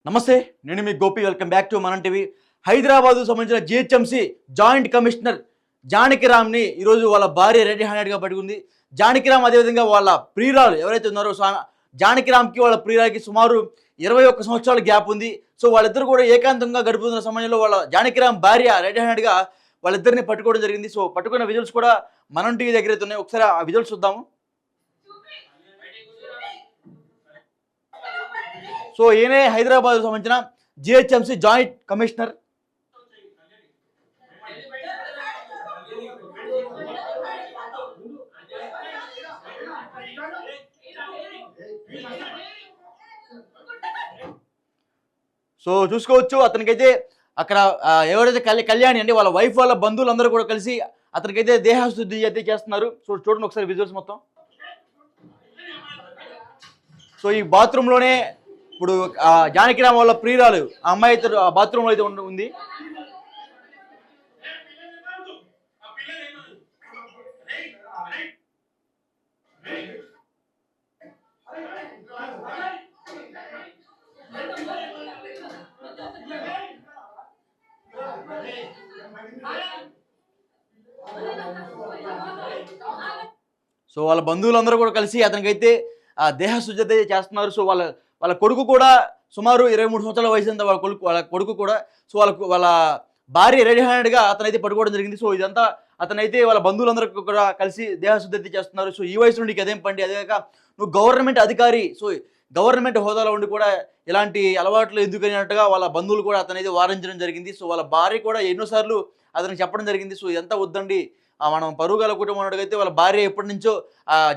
నమస్తే, నేను మీ Gopi. Welcome back to మనం టీవీ. హైదరాబాద్కు సంబంధించిన జిహెచ్ఎంసీ జాయింట్ కమిషనర్ జానకిరామ్ని ఈరోజు వాళ్ళ భార్య రెడీ హ్యాండెడ్గా పట్టుకుంది. జానకిరామ్ అదేవిధంగా వాళ్ళ ప్రియురాలు ఎవరైతే ఉన్నారో జానకిరామ్కి వాళ్ళ ప్రియురాలకి సుమారు 21 సంవత్సరాల గ్యాప్ ఉంది. సో వాళ్ళిద్దరు కూడా ఏకాంతంగా గడుపుతున్న సమయంలో వాళ్ళ జానకిరామ్ భార్య రెడీ హ్యాండెడ్గా వాళ్ళిద్దరిని పట్టుకోవడం జరిగింది. సో పట్టుకున్న విజువల్స్ కూడా మనం టీవీ దగ్గర అయితే ఉన్నాయి. ఒకసారి ఆ విజువల్స్ చూద్దాము. సో ఈయనే హైదరాబాద్ సంబంధించిన జిహెచ్ఎంసీ జాయింట్ కమిషనర్. సో చూసుకోవచ్చు, అతనికైతే అక్కడ ఎవరైతే కళ్యాణి అంటే వాళ్ళ వైఫ్ వాళ్ళ బంధువులందరూ కూడా కలిసి అతనికైతే దేహశుద్ధి అయితే చేస్తున్నారు. సో చూడండి ఒకసారి విజువల్స్ మొత్తం. సో ఈ బాత్రూంలోనే ఇప్పుడు జానకిరామ్ వాళ్ళ ప్రియురాలు ఆ అమ్మాయి అయితే బాత్రూంలో అయితే ఉంది. సో వాళ్ళ బంధువులందరూ కూడా కలిసి అతనికైతే దేహ శుద్ధి చేస్తున్నారు. సో వాళ్ళ కొడుకు కూడా సుమారు 23 సంవత్సరాల వయసు అంతా వాళ్ళ కొడుకు కూడా. సో వాళ్ళ భార్య రెడీ హ్యాండెడ్గా అతనైతే పట్టుకోవడం జరిగింది. సో ఇదంతా అతనైతే వాళ్ళ బంధువులందరూ కూడా కలిసి దేహ శుద్ధి చేస్తున్నారు. సో ఈ వయసు నుండి అదేం పండి, అదే కాక నువ్వు గవర్నమెంట్ అధికారి, సో గవర్నమెంట్ హోదాలో ఉండి కూడా ఇలాంటి అలవాట్లు ఎందుకనేట్టుగా వాళ్ళ బంధువులు కూడా అతనైతే వారించడం జరిగింది. సో వాళ్ళ భార్య కూడా ఎన్నోసార్లు అతనికి చెప్పడం జరిగింది. సో ఇదంతా వద్దండి, మనం పరుగుల కుటుంబం అడిగితే వాళ్ళ భార్య ఎప్పటి నుంచో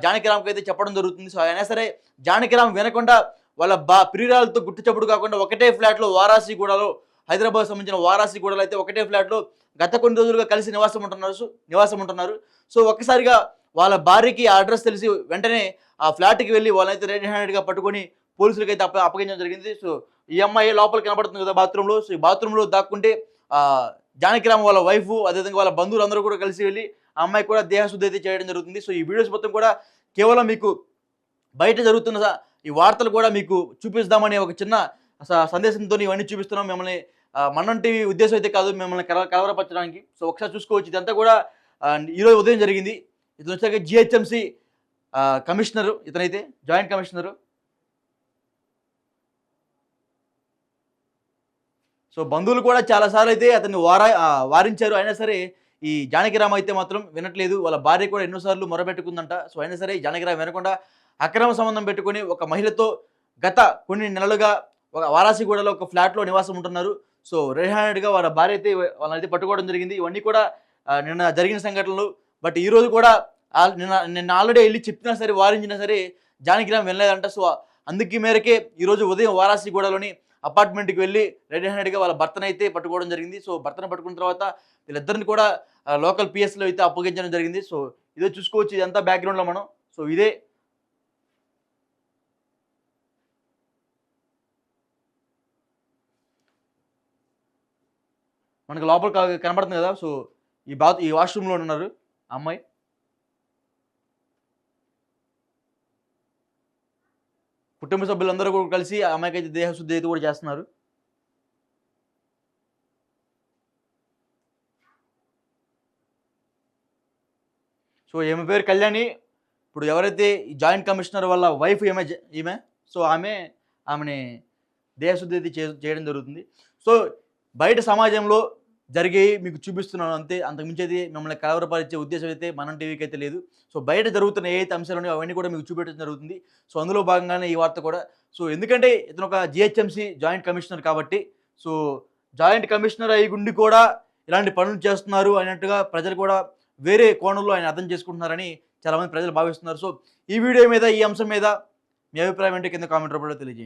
జానకిరామ్కి అయితే చెప్పడం జరుగుతుంది. సో అయినా సరే జానకిరామ్ వినకుండా వాళ్ళ ప్రియురాలతో గుట్టు చప్పుడు కాకుండా ఒకటే ఫ్లాట్లో వారాసిగూడలో, హైదరాబాద్ సంబంధించిన వారాసిగూడలో అయితే ఒకటే ఫ్లాట్లో గత కొన్ని రోజులుగా కలిసి నివాసం ఉంటున్నారు. సో ఒక్కసారిగా వాళ్ళ భార్యకి ఆ అడ్రస్ తెలిసి వెంటనే ఆ ఫ్లాట్కి వెళ్ళి వాళ్ళైతే రెడీ హ్యాండెడ్గా పట్టుకొని పోలీసులకి అయితే అప్పగించడం జరిగింది. సో ఈ అమ్మాయి లోపల కనబడుతుంది కదా బాత్రూంలో. సో ఈ బాత్రూంలో దాక్కుంటే జానకిరామ్ వాళ్ళ వైఫ్ అదేవిధంగా వాళ్ళ బంధువులు అందరూ కూడా కలిసి వెళ్ళి ఆ అమ్మాయి కూడా దేహశుద్ధి అయితే చేయడం జరుగుతుంది. సో ఈ వీడియోస్ మొత్తం కూడా కేవలం మీకు బయట జరుగుతున్న ఈ వార్తలు కూడా మీకు చూపిస్తామని ఒక చిన్న సందేశంతో ఇవన్నీ చూపిస్తున్నాం. మిమ్మల్ని మనం టీవీ ఉద్దేశం అయితే కాదు, మిమ్మల్ని కలవరపరచడానికి. సో ఒకసారి చూసుకోవచ్చు, ఇదంతా కూడా ఈరోజు ఉదయం జరిగింది. ఇతను వచ్చాక జిహెచ్ఎంసీ కమిషనరు, ఇతనైతే జాయింట్ కమిషనరు. సో బంధువులు కూడా చాలాసార్లు అయితే అతన్ని వారించారు. అయినా సరే ఈ జానకిరామ్ అయితే మాత్రం వినట్లేదు. వాళ్ళ భార్య కూడా ఎన్నోసార్లు మొరబెట్టుకుందంట. సో అయినా సరే జానకిరామ్ వినకుండా అక్రమ సంబంధం పెట్టుకొని ఒక మహిళతో గత కొన్ని నెలలుగా ఒక వారాసిగూడలో ఒక ఫ్లాట్లో నివాసం ఉంటున్నారు. సో రెడీ హ్యాండెడ్గా వాళ్ళ భార్య అయితే వాళ్ళనైతే పట్టుకోవడం జరిగింది. ఇవన్నీ కూడా నిన్న జరిగిన సంఘటనలు. బట్ ఈరోజు కూడా నిన్న ఆల్రెడీ వెళ్ళి చెప్పినా సరే, వారించినా సరే జానకిరామ్ వినలేదంట. సో అందుకే మేరకే ఈరోజు ఉదయం వారాసిగూడలోని అపార్ట్మెంట్కి వెళ్ళి రెడీ హ్యాండెడ్గా వాళ్ళ భర్తను అయితే పట్టుకోవడం జరిగింది. సో భర్తను పట్టుకున్న తర్వాత వీళ్ళిద్దరిని కూడా లోకల్ పిఎస్లో అయితే అప్పగించడం జరిగింది. సో ఇదే చూసుకోవచ్చు, ఇదంతా బ్యాక్గ్రౌండ్లో మనం. సో ఇదే మనకు లోపల కనబడుతుంది కదా. సో ఈ వాష్రూమ్లో ఉన్నారు అమ్మాయి. కుటుంబ సభ్యులందరూ కూడా కలిసి ఆ అమ్మాయికి అయితే దేహశుద్ధి అయితే కూడా చేస్తున్నారు. సో ఈమె పేరు కళ్యాణి. ఇప్పుడు ఎవరైతే ఈ జాయింట్ కమిషనర్ వాళ్ళ వైఫ్ ఈమె సో ఆమెని దేహశుద్ధి అయితే చేయడం జరుగుతుంది. సో బయట సమాజంలో జరిగే మీకు చూపిస్తున్నాను అంతే, అంతకుమించి అయితే మిమ్మల్ని కలవరపరిచే ఉద్దేశం అయితే మనం టీవీకి అయితే లేదు. సో బయట జరుగుతున్న ఏదైతే అంశాలు ఉన్నాయో అవన్నీ కూడా మీకు చూపెట్టడం జరుగుతుంది. సో అందులో భాగంగానే ఈ వార్త కూడా. సో ఎందుకంటే ఇతను ఒక జిహెచ్ఎంసీ జాయింట్ కమిషనర్ కాబట్టి, సో జాయింట్ కమిషనర్ అయి గుండి కూడా ఇలాంటి పనులు చేస్తున్నారు అన్నట్టుగా ప్రజలు కూడా వేరే కోణంలో ఆయన అర్థం చేసుకుంటున్నారని చాలామంది ప్రజలు భావిస్తున్నారు. సో ఈ వీడియో మీద, ఈ అంశం మీద మీ అభిప్రాయం ఏంటో కింద కామెంట్ రూపంలో తెలియజేయండి.